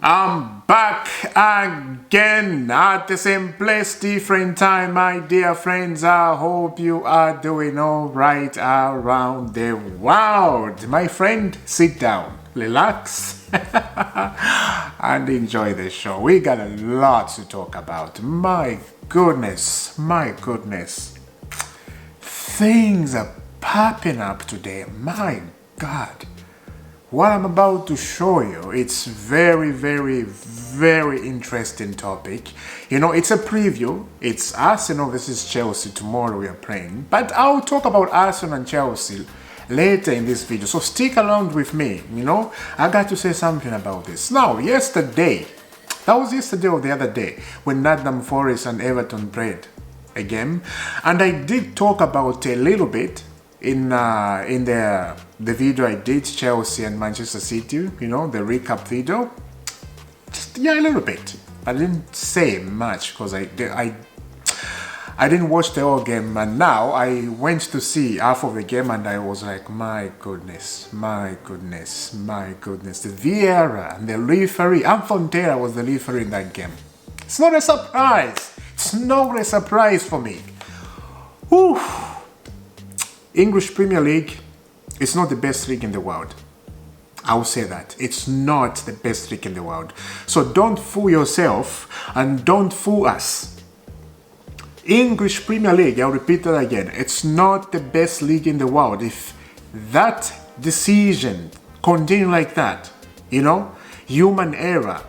I'm back again at the same place, different time, my dear friends. I hope you are doing all right around the world. My friend, sit down, relax, and enjoy the show. We got a lot to talk about. My goodness. Things are popping up today. My God. What I'm about to show you, it's very interesting topic. You know, it's a preview. It's Arsenal versus Chelsea. Tomorrow we are playing. But I'll talk about Arsenal and Chelsea later in this video. So stick around with me. You know, I got to say something about this. Now, yesterday or the other day, when Nottingham Forest and Everton played a game. And I did talk about a little bit in the video I did, Chelsea and Manchester City, you know, the recap video. Just, yeah, a little bit. I didn't say much because I didn't watch the whole game, and now I went to see half of the game and I was like, my goodness. The Vieira and the referee, Anthony Taylor was the referee in that game. It's not a surprise. It's not a surprise for me. Whew. English Premier League is not the best league in the world. I will say that. It's not the best league in the world. So don't fool yourself and don't fool us. English Premier League, I'll repeat that again. It's not the best league in the world. If that decision continue like that, you know, human error,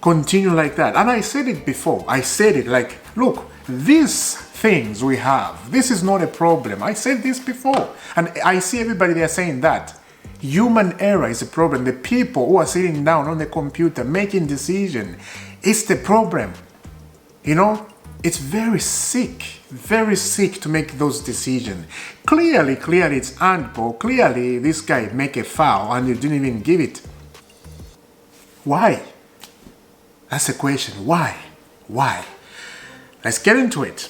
continue like that. And I said it before. I said it like, look, these things we have, this is not a problem. I said this before, and I see everybody there saying that human error is a problem. The people who are sitting down on the computer making decision, it's the problem. You know, it's very sick to make those decisions. Clearly it's handball. Clearly this guy make a foul and you didn't even give it. Why? That's the question. Why? Let's get into it.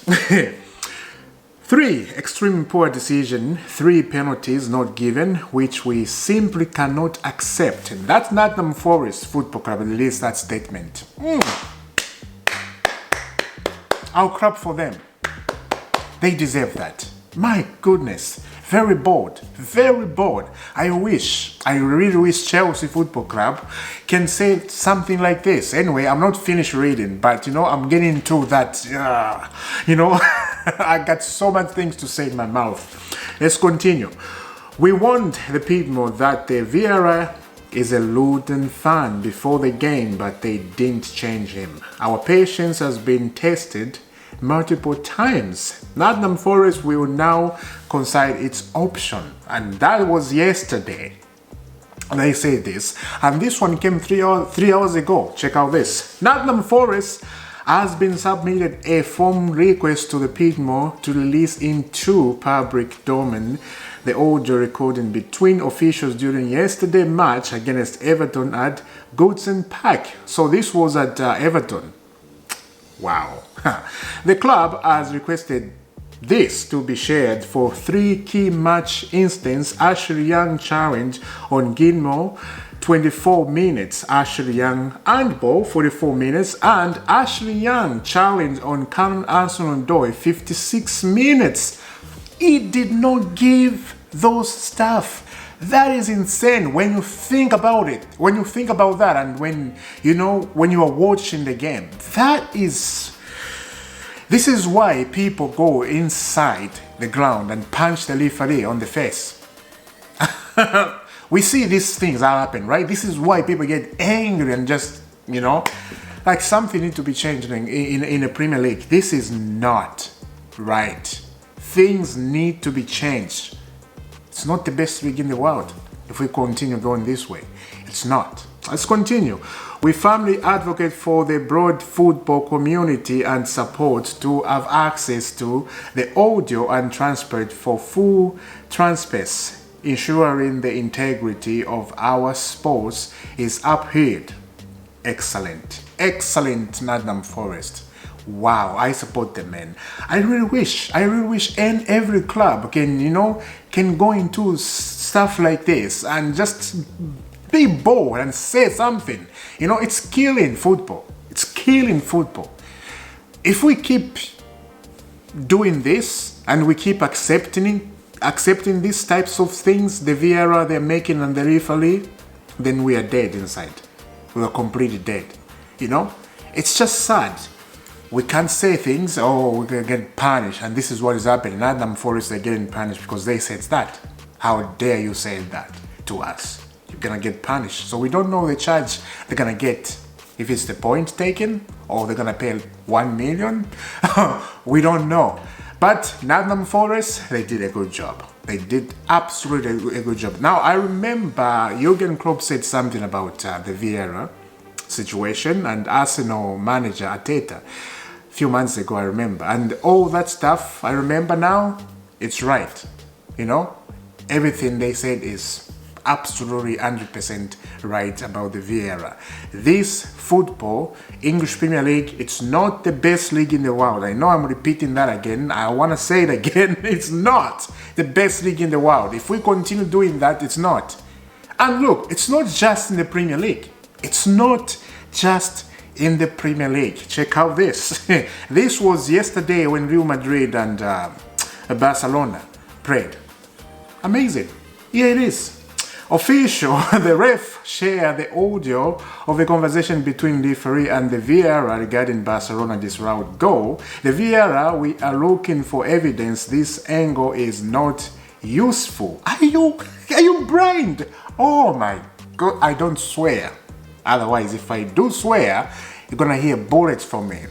3 extremely poor decision, 3 penalties not given, which we simply cannot accept. And that's Nottingham Forest Football Club released that statement. I'll clap for them. They deserve that. My goodness. Very bored. I really wish Chelsea Football Club can say something like this. Anyway, I'm not finished reading, but you know, I'm getting to that, you know, I got so much things to say in my mouth. Let's continue. We warned the people that the Vieira is a Luton fan before the game, but they didn't change him. Our patience has been tested multiple times. Nottingham Forest will now concede its option, and that was yesterday. And I say this, and this one came 3 hours ago. Check out this. Nottingham Forest has been submitted a form request to the PGMOL to release into public domain the audio recording between officials during yesterday's match against Everton at Goodson Park. So this was at Everton. Wow. The club has requested this to be shared for 3 key match instances: Ashley Young challenge on Gilmore, 24 minutes, Ashley Young handball, 44 minutes, and Ashley Young challenge on Callum Hudson-Odoi, 56 minutes. He did not give those stuff. That is insane when you think about it. When you think about that, and when you are watching the game, this is why people go inside the ground and punch the referee on the face. We see these things happen, right? This is why people get angry and just, you know, like something needs to be changed in a Premier League. This is not right. Things need to be changed. It's not the best league in the world if we continue going this way. It's not. Let's continue. We firmly advocate for the broad football community and support to have access to the audio and transport for full transparency, ensuring the integrity of our sports is upheld. Excellent. Nottingham Forest. Wow, I support them, man. I really wish every club can go into stuff like this and just Be bold and say something. You know, it's killing football. It's killing football. If we keep doing this and we keep accepting these types of things, the VAR they're making and the referee, then we are dead inside. We are completely dead. You know, it's just sad. We can't say things, oh, we're going to get punished, and this is what is happening. Nottingham Forest, they're getting punished because they said that. How dare you say that to us? You're going to get punished. So we don't know the charge they're going to get. If it's the point taken, or they're going to pay 1 million, we don't know. But Nottingham Forest, they did a good job. They did absolutely a good job. Now, I remember Jurgen Klopp said something about the Vieira situation and Arsenal manager Arteta a few months ago, I remember. And all that stuff, I remember now, it's right. You know, everything they said is absolutely 100% right about the Vieira. This football, English Premier League, it's not the best league in the world. I know I'm repeating that again. I want to say it again. It's not the best league in the world. If we continue doing that, it's not. And look, it's not just in the Premier League. It's not just in the Premier League. Check out this. This was yesterday when Real Madrid and Barcelona played. Amazing. Here it is. Official, the ref shared the audio of the conversation between the referee and the Vieira regarding Barcelona disallowed goal. The Vieira, we are looking for evidence. This angle is not useful. Are you blind? Oh my God, I don't swear. Otherwise, if I do swear, you're gonna hear bullets from me.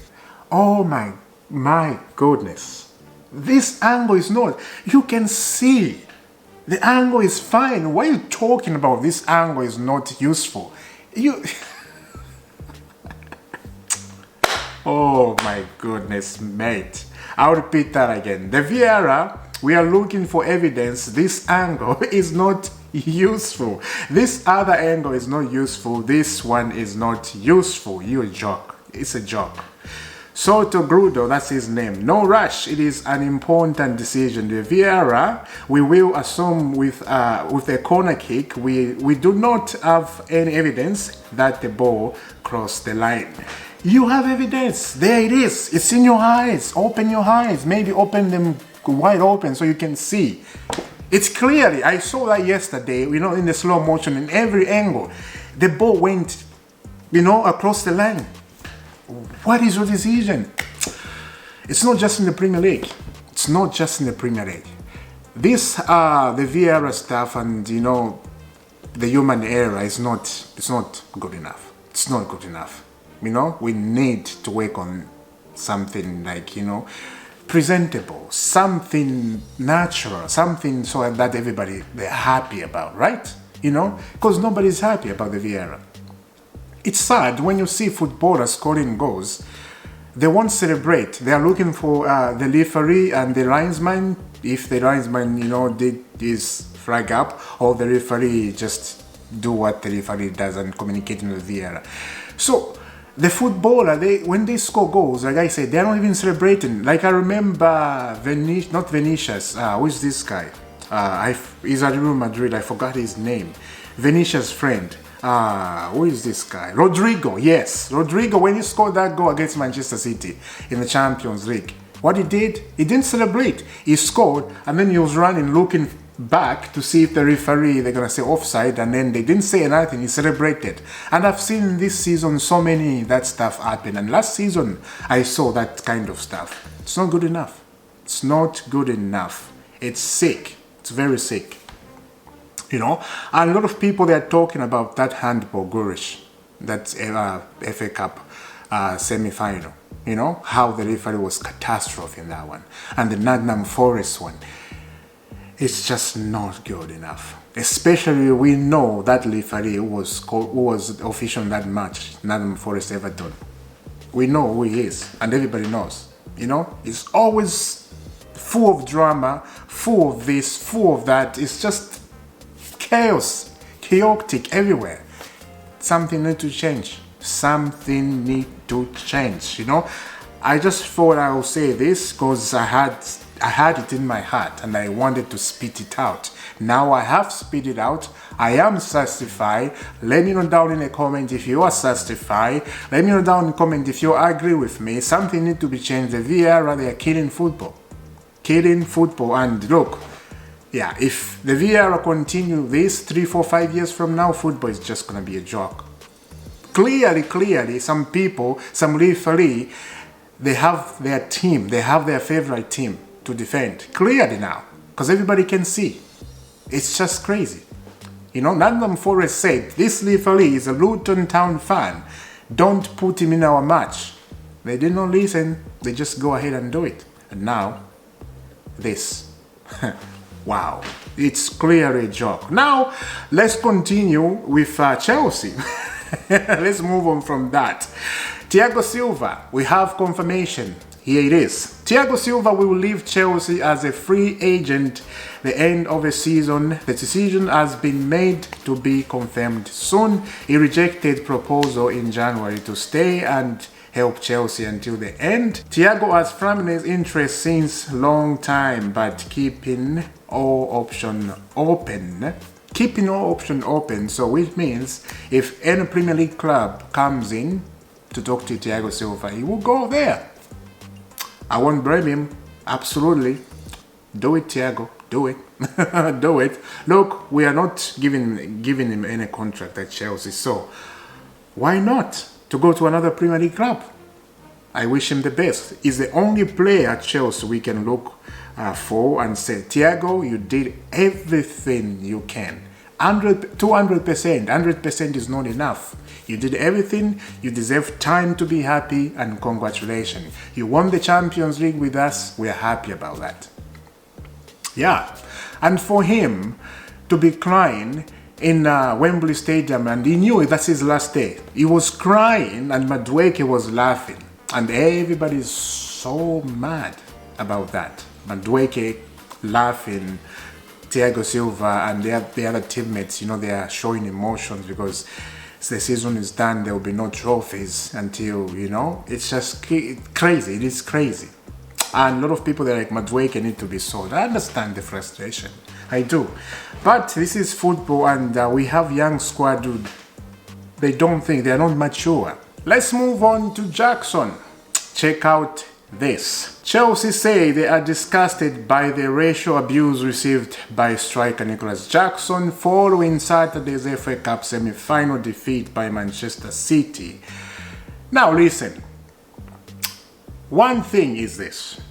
Oh my goodness. This angle is not, you can see. The angle is fine. Why are you talking about this angle is not useful? Oh my goodness, mate. I'll repeat that again. The Vieira, we are looking for evidence. This angle is not useful. This other angle is not useful. This one is not useful. You a joke. It's a joke. Soto Grudo, that's his name. No rush. It is an important decision. The Vieira, we will assume with a corner kick, we do not have any evidence that the ball crossed the line. You have evidence. There it is. It's in your eyes. Open your eyes. Maybe open them wide open so you can see. It's clearly, I saw that yesterday, you know, in the slow motion, in every angle. The ball went, you know, across the line. What is your decision? It's not just in the Premier League. It's not just in the Premier League. This, the Vieira stuff and, you know, the human error is not, it's not good enough. It's not good enough. You know, we need to work on something like, you know, presentable, something natural, something so that everybody, they're happy about, right? You know, because nobody's happy about the Vieira. It's sad when you see footballers scoring goals, they won't celebrate. They are looking for the referee and the linesman. If the linesman, you know, did his flag up, or the referee just do what the referee does and communicating with the Vieira. So the footballer, when they score goals, like I said, they're not even celebrating. Like I remember not Vinicius. Who is this guy? He's at Real Madrid. I forgot his name. Vinicius' friend. Who is this guy? Rodrigo, yes. Rodrigo, when he scored that goal against Manchester City in the Champions League, what he did, he didn't celebrate. He scored, and then he was running, looking back to see if the referee, they're going to say offside, and then they didn't say anything. He celebrated. And I've seen this season so many that stuff happen. And last season, I saw that kind of stuff. It's not good enough. It's not good enough. It's sick. It's very sick. You know, and a lot of people, they're talking about that handball Gurish, that FA Cup semi-final. You know, how the referee was catastrophe in that one. And the Nottingham Forest one. It's just not good enough. Especially we know that referee who was official that match, Nottingham Forest Everton. We know who he is, and everybody knows. You know, it's always full of drama, full of this, full of that. It's just chaos, chaotic everywhere. Something need to change. Something need to change, you know. I just thought I would say this because I had I had it in my heart and I wanted to spit it out. Now I have spit it out. I am satisfied. Let me know down in the comment if you are satisfied. Let me know down in the comment if you agree with me. Something needs to be changed. The VAR, they are killing football. Killing football. And look, yeah, if the VAR continue this 3, 4, 5 years from now, football is just going to be a joke. Clearly, some people, some referee, they have their team, they have their favorite team to defend. Clearly now, because everybody can see. It's just crazy. You know, Nottingham Forest said, this referee is a Luton Town fan. Don't put him in our match. They did not listen. They just go ahead and do it. And now, this. Wow. It's clearly a joke. Now, let's continue with Chelsea. Let's move on from that. Thiago Silva, we have confirmation. Here it is. Thiago Silva will leave Chelsea as a free agent the end of the season. The decision has been made to be confirmed soon. He rejected proposal in January to stay and help Chelsea until the end. Thiago has firmed his interest since long time, but keeping all options open. Keeping all options open, so which means if any Premier League club comes in to talk to Thiago Silva, he will go there. I won't blame him. Absolutely. Do it, Thiago. Do it. Do it. Look, we are not giving him any contract at Chelsea, so why not to go to another Premier League club? I wish him the best. He's the only player at Chelsea we can look for and say, Thiago, you did everything you can. 200%. 100% is not enough. You did everything. You deserve time to be happy, and congratulations. You won the Champions League with us. We are happy about that. Yeah. And for him to be crying in Wembley Stadium, and he knew that's his last day. He was crying and Madueke was laughing. And everybody's so mad about that. Madueke laughing, Thiago Silva and the other teammates, you know, they are showing emotions because the season is done. There will be no trophies until, you know, it's just crazy. It is crazy. And a lot of people, they're like, Madueke need to be sold. I understand the frustration. I do. But this is football, and we have young squad who they don't think, they are not mature. Let's move on to Jackson. Check out this. Chelsea say they are disgusted by the racial abuse received by striker Nicholas Jackson following Saturday's FA Cup semi-final defeat by Manchester City. Now listen, one thing is this.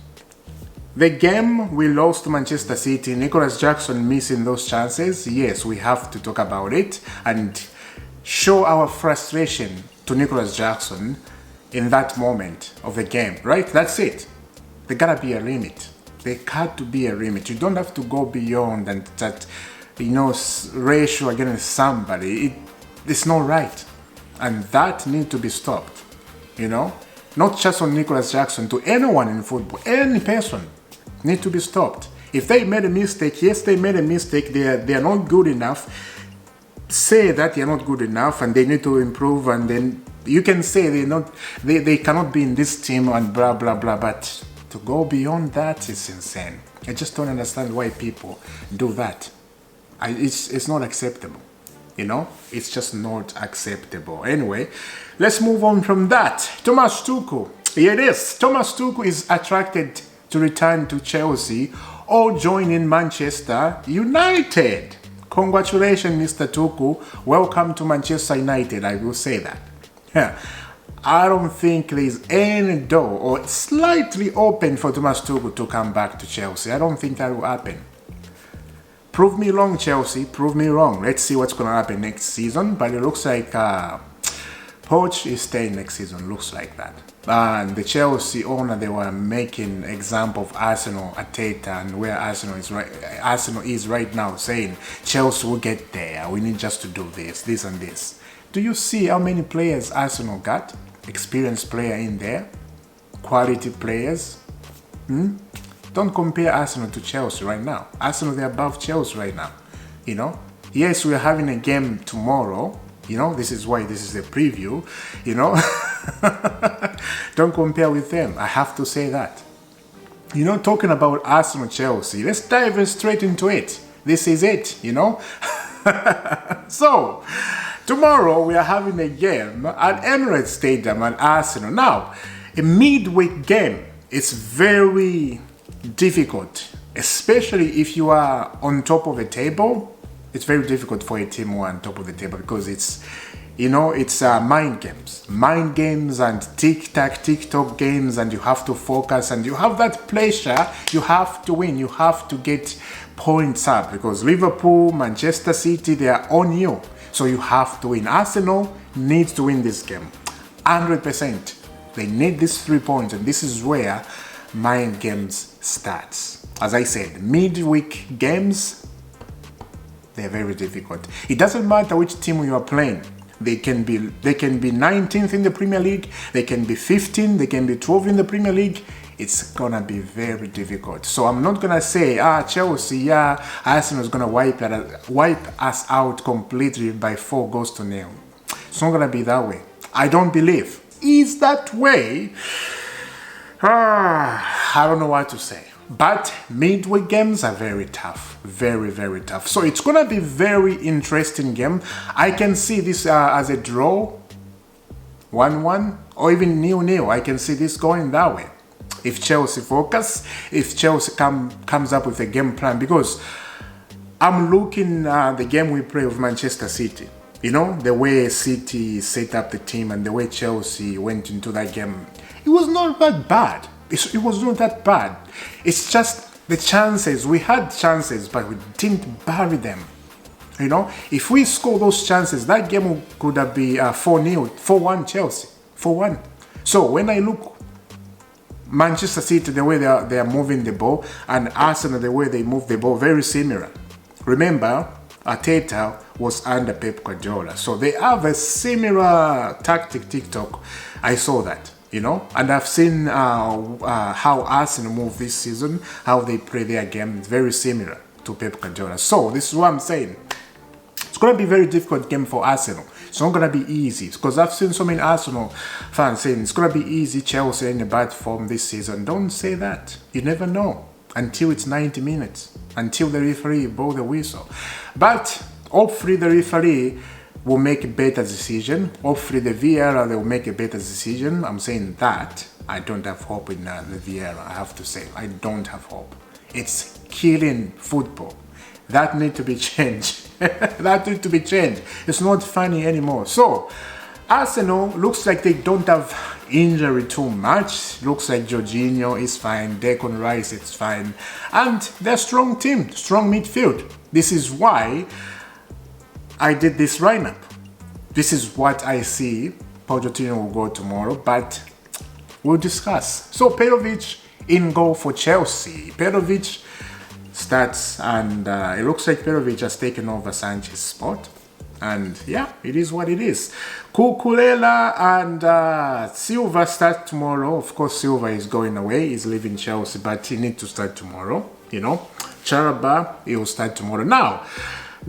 The game we lost to Manchester City, Nicholas Jackson missing those chances, yes, we have to talk about it and show our frustration to Nicholas Jackson in that moment of the game, right? That's it. There gotta be a limit. There got to be a limit. You don't have to go beyond and that, you know, ratio against somebody. It's not right. And that needs to be stopped, you know? Not just on Nicholas Jackson, to anyone in football, any person need to be stopped. If they made a mistake, yes, they made a mistake, they are not good enough. Say that they are not good enough and they need to improve, and then you can say they cannot be in this team and blah blah blah, but to go beyond that is insane. I just don't understand why people do that. It's not acceptable, you know? It's just not acceptable. Anyway, let's move on from that. Thomas Tuchel. Here it is. Thomas Tuchel is attracted to return to Chelsea or join in Manchester United. Congratulations, Mr. Tuchel. Welcome to Manchester United, I will say that. Yeah. I don't think there's any door or slightly open for Thomas Tuchel to come back to Chelsea. I don't think that will happen. Prove me wrong, Chelsea. Prove me wrong. Let's see what's going to happen next season. But it looks like Poch is staying next season. Looks like that. And the Chelsea owner, they were making example of Arsenal, Arteta, and where Arsenal is right now, saying Chelsea will get there. We need just to do this, this, and this. Do you see how many players Arsenal got? Experienced player in there, quality players. Don't compare Arsenal to Chelsea right now. Arsenal, they're above Chelsea right now. You know, yes, we're having a game tomorrow. You know, this is why this is a preview. You know, don't compare with them. I have to say that. talking about Arsenal Chelsea, let's dive straight into it. This is it, So, tomorrow we are having a game at Emirates Stadium at Arsenal. Now, a midweek game is very difficult, especially if you are on top of the table. It's very difficult for a team who are on top of the table because it's mind games and tick-tock games, and you have to focus and you have that pressure. You have to win. You have to get points up because Liverpool, Manchester City, they are on you. So you have to win. Arsenal needs to win this game, 100%. They need these 3 points, and this is where mind games starts. As I said, midweek games, they're very difficult. It doesn't matter which team you are playing. They can be 19th in the Premier League, they can be 15, they can be 12 in the Premier League. It's gonna be very difficult. So I'm not gonna say, Chelsea, Arsenal is gonna wipe us out completely by 4-0. It's not gonna be that way. I don't believe. Is that way? I don't know what to say. But midweek games are very tough. Very, very tough. So it's going to be very interesting game. I can see this as a draw, 1-1, or even 0-0. I can see this going that way. If Chelsea focus, if Chelsea comes up with a game plan. Because I'm looking at the game we play with Manchester City. The way City set up the team and the way Chelsea went into that game. It was not that bad. It was not that bad. It's just the chances. We had chances, but we didn't bury them. If we score those chances, that game could have been 4-0, 4-1 Chelsea, 4-1. So when I look Manchester City, the way they are moving the ball, and Arsenal, the way they move the ball, very similar. Remember, Arteta was under Pep Guardiola, so they have a similar tactic. TikTok, I saw that. And I've seen how Arsenal move this season, how they play their game. It's very similar to Pep Guardiola. So this is what I'm saying. It's going to be a very difficult game for Arsenal. It's not going to be easy because I've seen so many Arsenal fans saying it's going to be easy. Chelsea in a bad form this season. Don't say that. You never know until it's 90 minutes, until the referee blows the whistle. But hopefully the referee will make a better decision. Hopefully the VAR will make a better decision. I'm saying that. I don't have hope in the VAR, I have to say. I don't have hope. It's killing football. That needs to be changed. That needs to be changed. It's not funny anymore. So, Arsenal looks like they don't have injury too much. Looks like Jorginho is fine. Declan Rice is fine. And they're a strong team, strong midfield. This is why I did this lineup. This is what I see. Pochettino will go tomorrow, but we'll discuss. So Petrovic in goal for Chelsea. Petrovic starts, and it looks like Petrovic has taken over Sanchez's spot. And yeah, it is what it is. Kukulela and Silva start tomorrow. Of course, Silva is going away. He's leaving Chelsea, but he needs to start tomorrow. Charaba, he will start tomorrow. Now,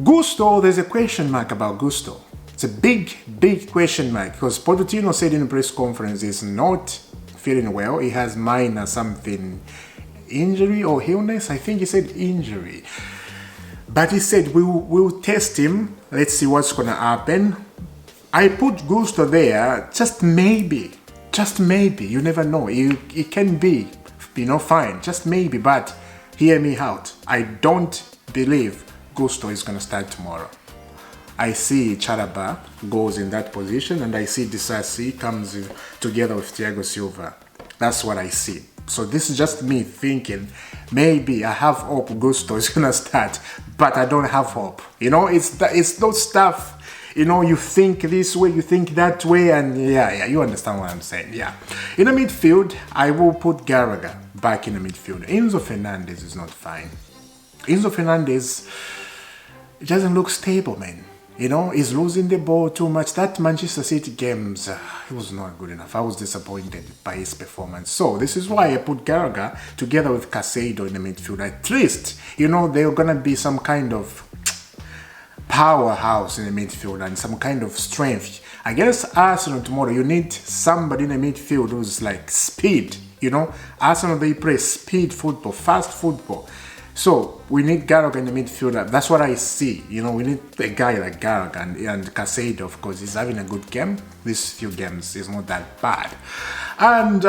Gusto, there's a question mark about Gusto. It's a big, big question mark because Pochettino said in the press conference he's not feeling well. He has minor something, injury or illness. I think he said injury. But he said we'll test him. Let's see what's going to happen. I put Gusto there, just maybe. You never know. It can be, fine. Just maybe, but hear me out. I don't believe Gusto is going to start tomorrow. I see Charaba goes in that position, and I see Disasi comes together with Thiago Silva. That's what I see. So this is just me thinking, maybe I have hope Gusto is going to start, but I don't have hope. It's those stuff, you think this way, you think that way, and yeah, you understand what I'm saying, yeah. In the midfield, I will put Gallagher back in the midfield. Enzo Fernandez is not fine. Enzo Fernandez, it doesn't look stable, man. He's losing the ball too much. That Manchester City games, it was not good enough. I was disappointed by his performance. So this is why I put Gallagher together with Casado in the midfield. At least, they're going to be some kind of powerhouse in the midfield and some kind of strength. Against Arsenal tomorrow, you need somebody in the midfield who's like speed. You know, Arsenal, they play speed football, fast football. So we need Gallagher in the midfield. That's what I see. You know, we need a guy like Gallagher and Casado, of course. He's having a good game. These few games is not that bad. And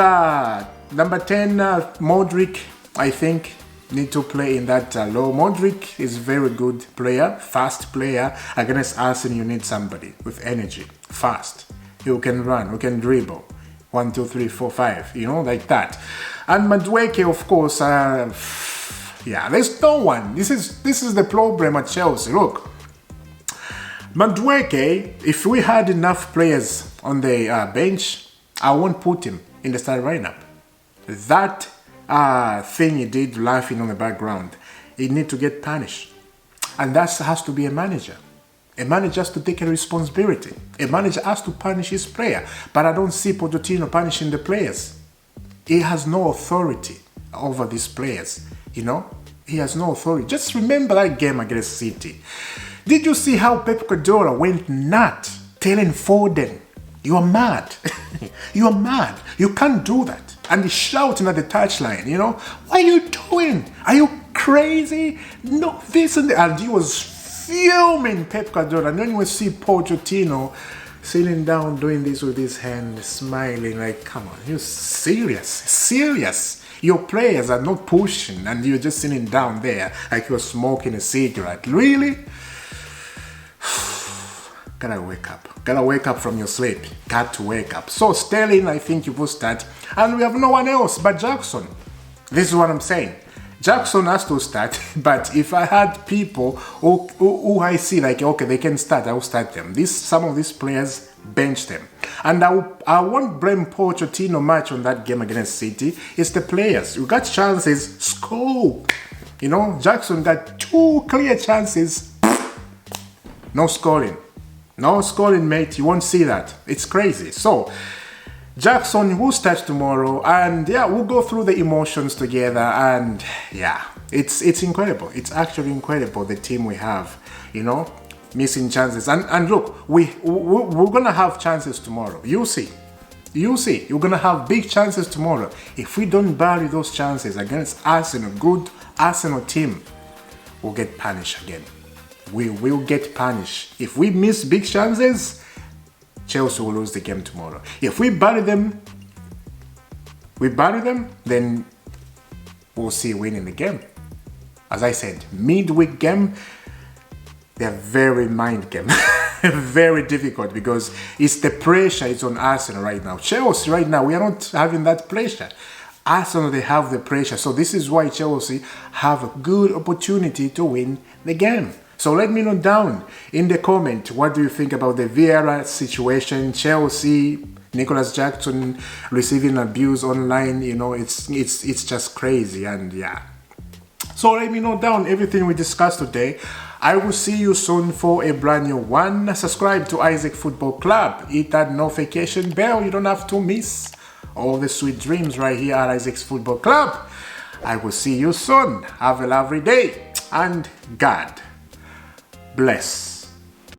number 10, Modric, I think, need to play in that low. Modric is very good player, fast player. Against Arsenal, you need somebody with energy, fast, who can run, who can dribble. 1, 2, 3, 4, 5, you know, like that. And Madueke, of course, yeah, there's no one. This is the problem at Chelsea. Look, Madueke, if we had enough players on the bench, I won't put him in the starting lineup. That thing he did laughing on the background, he need to get punished. And that has to be a manager. A manager has to take a responsibility. A manager has to punish his player. But I don't see Pochettino punishing the players. He has no authority over these players. You know? He has no authority. Just remember that game against City. Did you see how Pep Guardiola went nuts telling Foden, "You are mad. You are mad. You can't do that." And he's shouting at the touchline, you know, "What are you doing? Are you crazy? No, this and that." And he was fuming Pep Guardiola. And then you will see Pochettino sitting down doing this with his hand, smiling like, "Come on, you're serious? Serious? Your players are not pushing and you're just sitting down there like you're smoking a cigarette. Really?" Gotta wake up. Gotta wake up from your sleep. Got to wake up. So Sterling, I think you will start. And we have no one else but Jackson. This is what I'm saying. Jackson has to start. But if I had people who I see like, okay, they can start, I will start them. Some of these players, bench them. And I won't blame Pochettino much on that game against City. It's the players. You got chances, score. You know, Jackson got 2 clear chances. No scoring. No scoring, mate. You won't see that. It's crazy. So, Jackson will start tomorrow. And yeah, we'll go through the emotions together. And yeah, it's incredible. It's actually incredible, the team we have. You know, missing chances. And look, we're going to have chances tomorrow. You'll see. You'll see. You're going to have big chances tomorrow. If we don't bury those chances against Arsenal, good Arsenal team, we'll get punished again. We will get punished. If we miss big chances, Chelsea will lose the game tomorrow. If we bury them, then we'll see winning the game. As I said, midweek game, they're very mind game. Very difficult because it's the pressure is on Arsenal right now. Chelsea right now, we are not having that pressure. Arsenal, they have the pressure. So this is why Chelsea have a good opportunity to win the game. So let me know down in the comment, what do you think about the Vieira situation, Chelsea, Nicholas Jackson receiving abuse online, you know, it's just crazy. And yeah. So let me know down everything we discussed today. I will see you soon for a brand new one. Subscribe to Isaac Football Club. Hit that notification bell. You don't have to miss all the sweet dreams right here at Isaac's Football Club. I will see you soon. Have a lovely day and God bless.